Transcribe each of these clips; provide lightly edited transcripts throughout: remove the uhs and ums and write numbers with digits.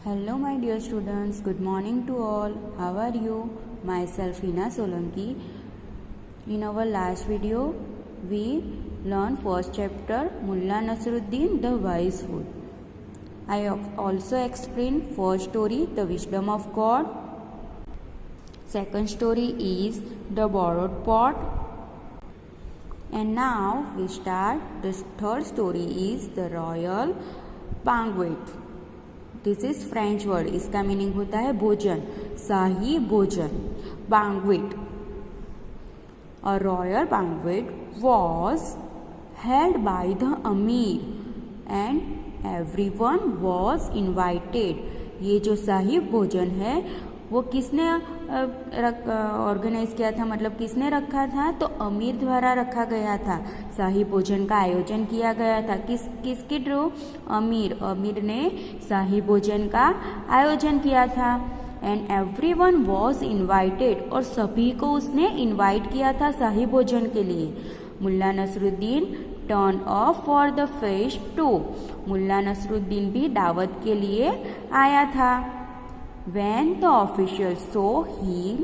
Hello my dear students, good morning to all. How are you? Myself Hina Solanki. In our last video, we learned first chapter Mulla Nasruddin the Wise Fool. I also explained first story The Wisdom of God. Second story is The Borrowed Pot. And now we start. The third story is The Royal Banquet. This is French word, इसका meaning होता है भोजन, शाही भोजन, banquet. A royal banquet was held by the अमीर and everyone was invited. ये जो शाही भोजन है वो किसने ऑर्गेनाइज किया था, मतलब किसने रखा था? तो अमीर द्वारा रखा गया था. शाही भोजन का आयोजन किया गया था. किसके थ्रू? अमीर ने शाही भोजन का आयोजन किया था. एंड एवरीवन वॉज इनवाइटेड, और सभी को उसने इनवाइट किया था शाही भोजन के लिए. Mulla Nasruddin turn off for the feast too. Mulla Nasruddin भी दावत के लिए आया था. When the officials saw him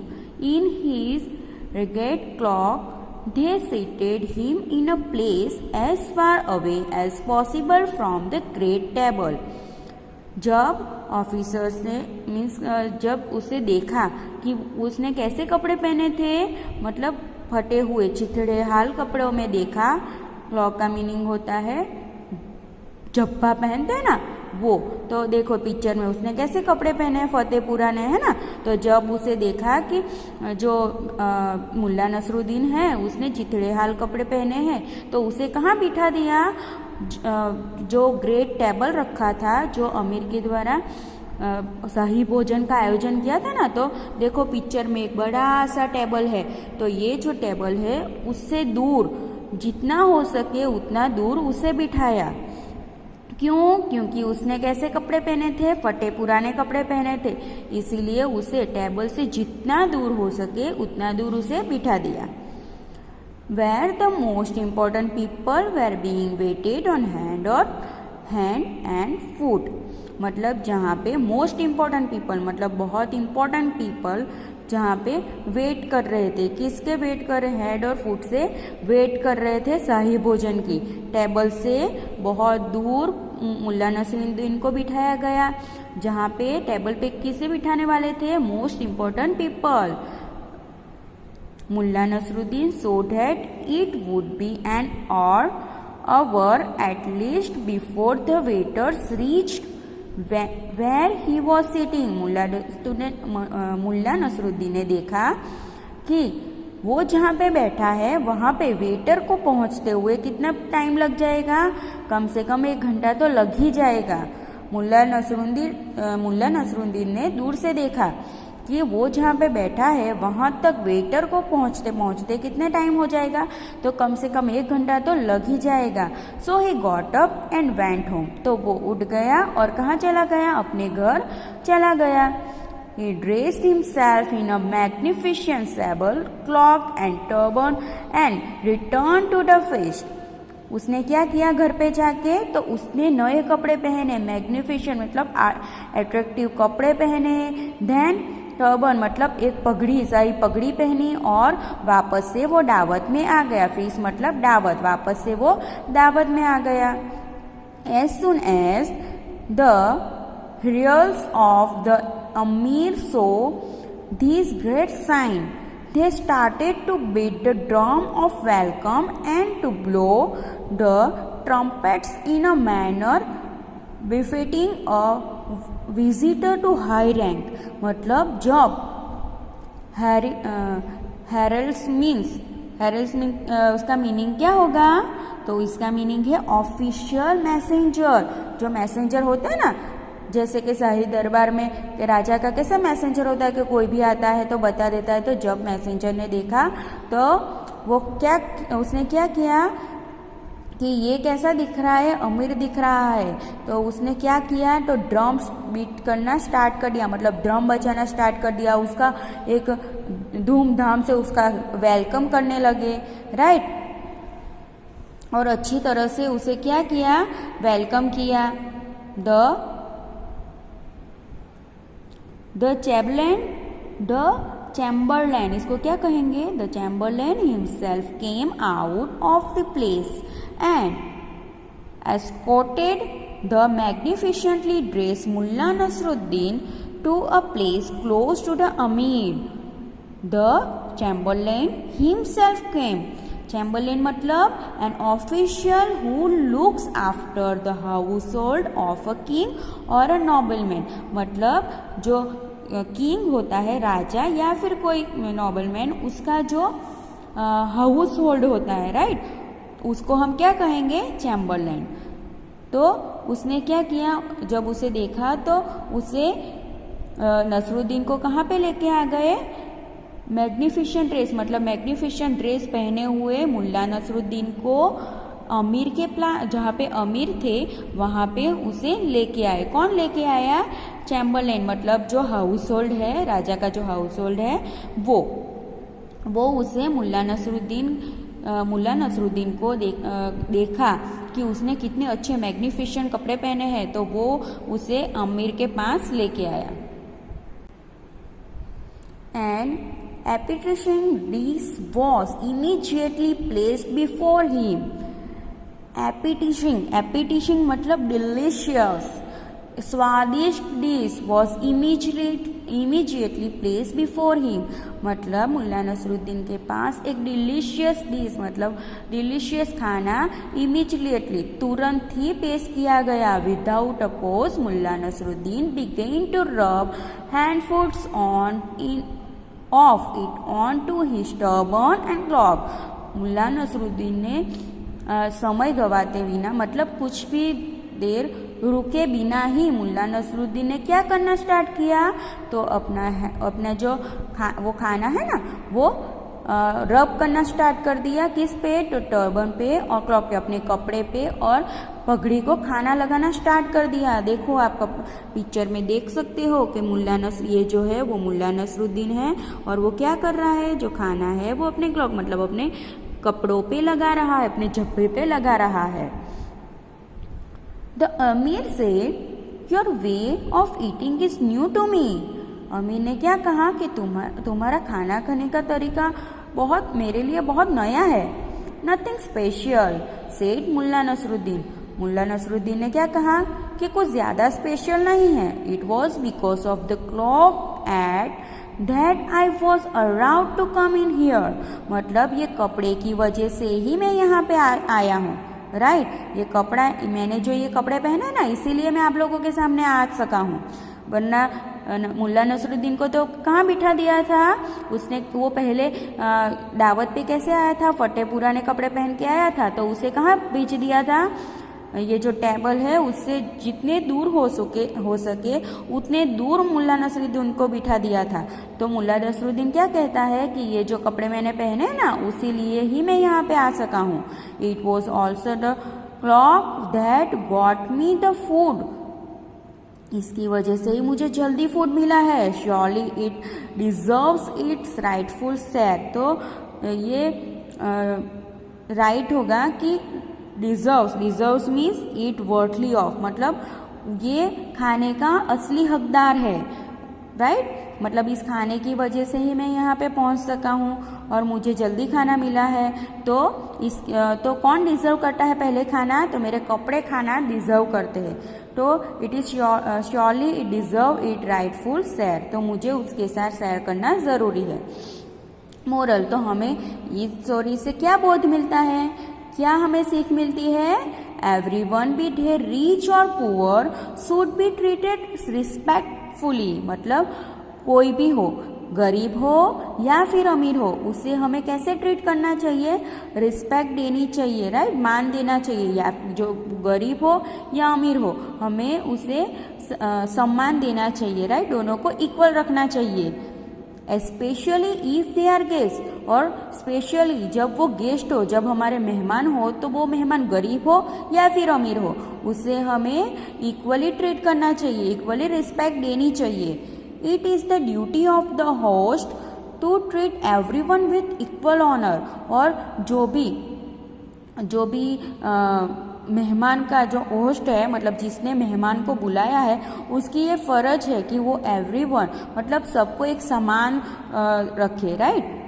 in his ragged cloak, they seated him in a place as far away as possible from the great table. जब officers ने जब उसे देखा कि उसने कैसे कपड़े पहने थे, मतलब फटे हुए चिथड़े हाल कपड़ों में देखा. क्लॉक का मीनिंग होता है जब्बा पहनते हैं ना, वो. तो देखो पिक्चर में उसने कैसे कपड़े पहने हैं, फतेह पुराने, है ना. तो जब उसे देखा कि जो मुल्ला नसरुद्दीन है उसने चिथड़े हाल कपड़े पहने हैं, तो उसे कहाँ बिठा दिया? जो ग्रेट टेबल रखा था, जो अमीर के द्वारा शाही भोजन का आयोजन किया था ना. तो देखो पिक्चर में एक बड़ा सा टेबल है, तो ये जो टेबल है उससे दूर, जितना हो सके उतना दूर उसे बिठाया. क्यों? क्योंकि उसने कैसे कपड़े पहने थे? फटे पुराने कपड़े पहने थे, इसीलिए उसे टेबल से जितना दूर हो सके उतना दूर उसे बिठा दिया. Where the most important people were being waited on hand and foot. मतलब जहाँ पे मोस्ट इम्पॉर्टेंट पीपल, मतलब बहुत इम्पॉर्टेंट पीपल जहाँ पे वेट कर रहे थे. किसके वेट कर रहे? हेड और फुट से वेट कर रहे थे शाही भोजन की. टेबल से बहुत दूर मुल्ला नसरुद्दीन को बिठाया गया, जहाँ पे टेबल पे किसे बिठाने वाले थे? Most important people. Mulla Nasruddin so that it would be an hour at least before the waiters reached where he was sitting. मुल्ला नसरुद्दीन ने देखा कि वो जहाँ पे बैठा है वहाँ पे वेटर को पहुँचते हुए कितना टाइम लग जाएगा? कम से कम 1 घंटा तो लग ही जाएगा. मुल्ला नसरुद्दीन ने दूर से देखा कि वो जहाँ पे बैठा है वहाँ तक वेटर को पहुँचते पहुँचते कितने टाइम हो जाएगा? तो कम से कम 1 घंटा तो लग ही जाएगा. So he got up and went home. तो वो उठ गया और कहाँ चला गया? अपने घर चला गया. He dressed himself in a magnificent sable cloak and turban and returned to the feast. उसने क्या किया घर पे जाके? तो उसने नए कपड़े पहने, मैग्निफिशेंट मतलब अट्रैक्टिव कपड़े पहने. देन टर्बन मतलब एक पगड़ी, शाही पगड़ी पहनी, और वापस से वो दावत में आ गया. फीस मतलब दावत, वापस से वो दावत में आ गया. As soon as the heralds of the Amir saw this great sign, they started to beat the drum of welcome and to blow the trumpets in a manner befitting a visitor to high rank. मतलब जब heralds means उसका meaning क्या होगा? तो इसका meaning है official messenger. जो messenger होता है ना, जैसे कि शाही दरबार में कि राजा का कैसा मैसेंजर होता है कि कोई भी आता है तो बता देता है. तो जब मैसेंजर ने देखा तो वो उसने क्या किया कि ये कैसा दिख रहा है? अमीर दिख रहा है. तो उसने क्या किया? तो ड्रम्स बीट करना स्टार्ट कर दिया, मतलब ड्रम बजाना स्टार्ट कर दिया. उसका एक धूमधाम से उसका वेलकम करने लगे, राइट. और अच्छी तरह से उसे क्या किया? वेलकम किया. द द चैम्बरलैन, इसको क्या कहेंगे? The Chamberlain himself came out of the place and escorted the magnificently dressed Mullah Nasruddin to a place close to the Amir. The Chamberlain himself came. Chamberlain मतलब an official who looks after the household of a king or a nobleman. मतलब जो king होता है, राजा या फिर कोई नॉबलमैन, उसका जो हाउस होल्ड होता है, राइट, उसको हम क्या कहेंगे? चैम्बरलैन। तो उसने क्या किया? जब उसे देखा तो उसे नसरुद्दीन को कहाँ पे लेके आ गए? मैग्निफिशेंट ड्रेस, मतलब मैग्निफिशेंट ड्रेस पहने हुए मुल्ला नसरुद्दीन को अमीर के जहाँ पे अमीर थे वहाँ पे उसे लेके आए। कौन लेके आया? चैम्बरलैन, मतलब जो हाउस होल्ड है, राजा का जो हाउस होल्ड है वो उसे मुल्ला नसरुद्दीन को देखा कि उसने कितने अच्छे मैग्निफिशेंट कपड़े पहने हैं, तो वो उसे अमीर के पास लेके आया। And appetizing dish was immediately placed before him. Appetizing मतलब डिलीशियस, स्वादिष्ट dish was immediately placed before him, मतलब मुल्ला नसरुद्दीन के पास एक डिलीशियस डिश मतलब डिलीशियस खाना इमीडिएटली तुरंत ही पेश किया गया। Without a pause Mulla Nasruddin began to rub handfuls of it onto his turban and cloak. मुल्ला नसरुद्दीन ने समय गवाते बिना, मतलब कुछ भी देर रुके बिना ही मुल्ला नसरुद्दीन ने क्या करना स्टार्ट किया? तो अपना जो वो खाना है ना, वो रब करना स्टार्ट कर दिया। किस पे? तो टर्बन पे और क्लॉक पे, अपने कपड़े पे और पगड़ी को खाना लगाना स्टार्ट कर दिया। देखो आप पिक्चर में देख सकते हो कि ये जो है वो मुल्ला नसरुद्दीन है और वो क्या कर रहा है? जो खाना है वो अपने क्लॉक मतलब अपने कपड़ों पे लगा रहा है, अपने झब्बे पे लगा रहा है। The amir said your way of eating is new to me. अमीर ने क्या कहा कि तुम्हारा खाना खाने का तरीका मेरे लिए बहुत नया है। Nothing special said Mulla Nasruddin. Mulla Nasruddin ने क्या कहा कि कुछ ज्यादा स्पेशल नहीं है। It was because of the clock at that I was around to come in here, मतलब ये कपड़े की वजह से ही मैं यहाँ पे आया हूँ, राइट। ये कपड़ा, मैंने जो ये कपड़े पहने ना, इसीलिए मैं आप लोगों के सामने आ सका हूँ, वरना मुल्ला नसरुद्दीन को तो कहाँ बिठा दिया था उसने? वो पहले दावत पे कैसे आया था? फटे पुराने कपड़े पहन के आया था, तो उसे कहाँ भेज दिया था? ये जो टेबल है उससे जितने दूर हो सके उतने दूर मुल्ला नसरुद्दीन को बिठा दिया था। तो मुल्ला नसरुद्दीन क्या कहता है कि ये जो कपड़े मैंने पहने ना, उसी लिए ही मैं यहाँ पे आ सका हूँ। It was also the clock that got me the food, इसकी वजह से ही मुझे जल्दी फूड मिला है। Surely it deserves it's rightful share, तो ये राइट होगा कि deserves means it worthy of, मतलब ये खाने का असली हकदार है, राइट। मतलब इस खाने की वजह से ही मैं यहाँ पे पहुँच सका हूँ और मुझे जल्दी खाना मिला है। तो कौन डिजर्व करता है पहले खाना? तो मेरे कपड़े खाना डिजर्व करते हैं। तो it is surely it deserve it rightful share, तो मुझे उसके साथ शेयर करना जरूरी है। मोरल, तो हमें इस स्टोरी से क्या बोध मिलता है? क्या हमें सीख मिलती है? एवरीवन बी दे रिच और poor should be treated respectfully, मतलब कोई भी हो, गरीब हो या फिर अमीर हो, उसे हमें कैसे ट्रीट करना चाहिए? रिस्पेक्ट देनी चाहिए, राइट, मान देना चाहिए। या जो गरीब हो या अमीर हो, हमें उसे सम्मान देना चाहिए, राइट, दोनों को इक्वल रखना चाहिए। Specially if they our guest, और स्पेशली जब वो गेस्ट हो, जब हमारे मेहमान हो, तो वो मेहमान गरीब हो या फिर अमीर हो, उसे हमें इक्वली ट्रीट करना चाहिए, इक्वली रिस्पेक्ट देनी चाहिए। It is the duty of the host to treat everyone with equal honour, और जो भी मेहमान का जो होस्ट है, मतलब जिसने मेहमान को बुलाया है, उसकी ये फ़र्ज है कि वो एवरीवन मतलब सबको एक समान रखे, right.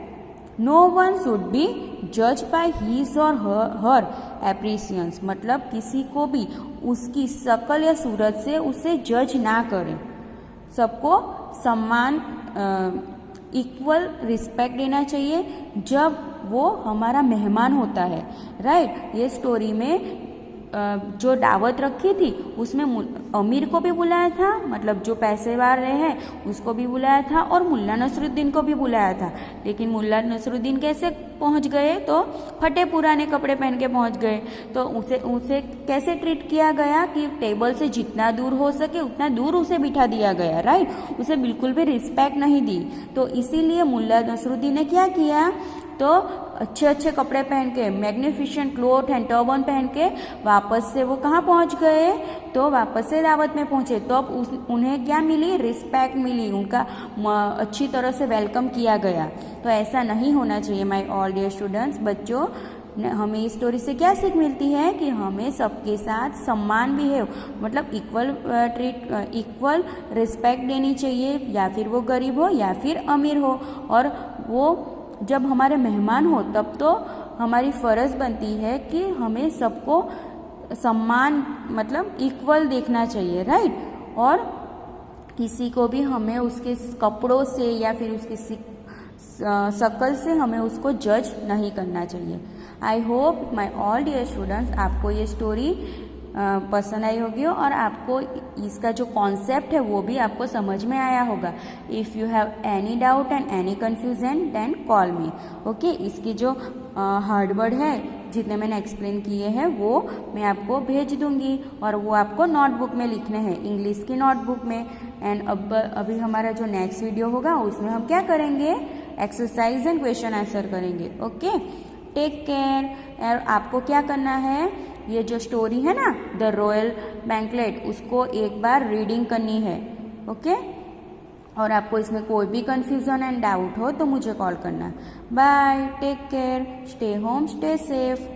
No one should be जज बाय हिज और हर एप्रिसियंस, मतलब किसी को भी उसकी शक्ल या सूरत से उसे जज ना करें। सबको सम्मान इक्वल रिस्पेक्ट देना चाहिए जब वो हमारा मेहमान होता है, राइट। ये स्टोरी में जो दावत रखी थी उसमें अमीर को भी बुलाया था, मतलब जो पैसेवार रहे हैं उसको भी बुलाया था, और मुल्ला नसरुद्दीन को भी बुलाया था। लेकिन मुल्ला नसरुद्दीन कैसे पहुंच गए, तो फटे पुराने कपड़े पहन के पहुंच गए। तो उसे कैसे ट्रीट किया गया कि टेबल से जितना दूर हो सके उतना दूर उसे बिठा दिया गया, राइट। उसे बिल्कुल भी रिस्पेक्ट नहीं दी। तो इसीलिए मुल्ला नसरुद्दीन ने क्या किया, तो अच्छे अच्छे कपड़े पहन के, मैग्निफिसेंट क्लोथ एंड टर्बन पहन के वापस से वो कहाँ पहुँच गए, तो वापस से दावत में पहुँचे। तो अब उन्हें क्या मिली, रिस्पेक्ट मिली, उनका अच्छी तरह से वेलकम किया गया। तो ऐसा नहीं होना चाहिए माय ऑल डियर स्टूडेंट्स। बच्चों, हमें इस स्टोरी से क्या सीख मिलती है कि हमें सबके साथ सम्मान बिहेव, मतलब इक्वल रिस्पेक्ट देनी चाहिए, या फिर वो गरीब हो या फिर अमीर हो। और वो जब हमारे मेहमान हो तब तो हमारी फ़र्ज बनती है कि हमें सबको सम्मान मतलब इक्वल देखना चाहिए, राइट। और किसी को भी हमें उसके कपड़ों से या फिर उसकी शक्ल से हमें उसको जज नहीं करना चाहिए। I hope my all dear students आपको ये स्टोरी पसंद आई होगी और आपको इसका जो कॉन्सेप्ट है वो भी आपको समझ में आया होगा। If you have any doubt and any confusion then call me, okay. इसकी जो हार्ड वर्ड है जितने मैंने एक्सप्लेन किए हैं वो मैं आपको भेज दूंगी, और वो आपको नोटबुक में लिखने हैं, इंग्लिश की नोटबुक में। एंड अभी हमारा जो नेक्स्ट वीडियो होगा उसमें हम क्या करेंगे, एक्सरसाइज एंड क्वेश्चन आंसर करेंगे, ओके। Take care. और आपको क्या करना है, ये जो स्टोरी है ना द रॉयल बैंकलेट, उसको एक बार रीडिंग करनी है, ओके। और आपको इसमें कोई भी कंफ्यूजन एंड डाउट हो तो मुझे कॉल करना। Bye, take care, stay home, stay safe.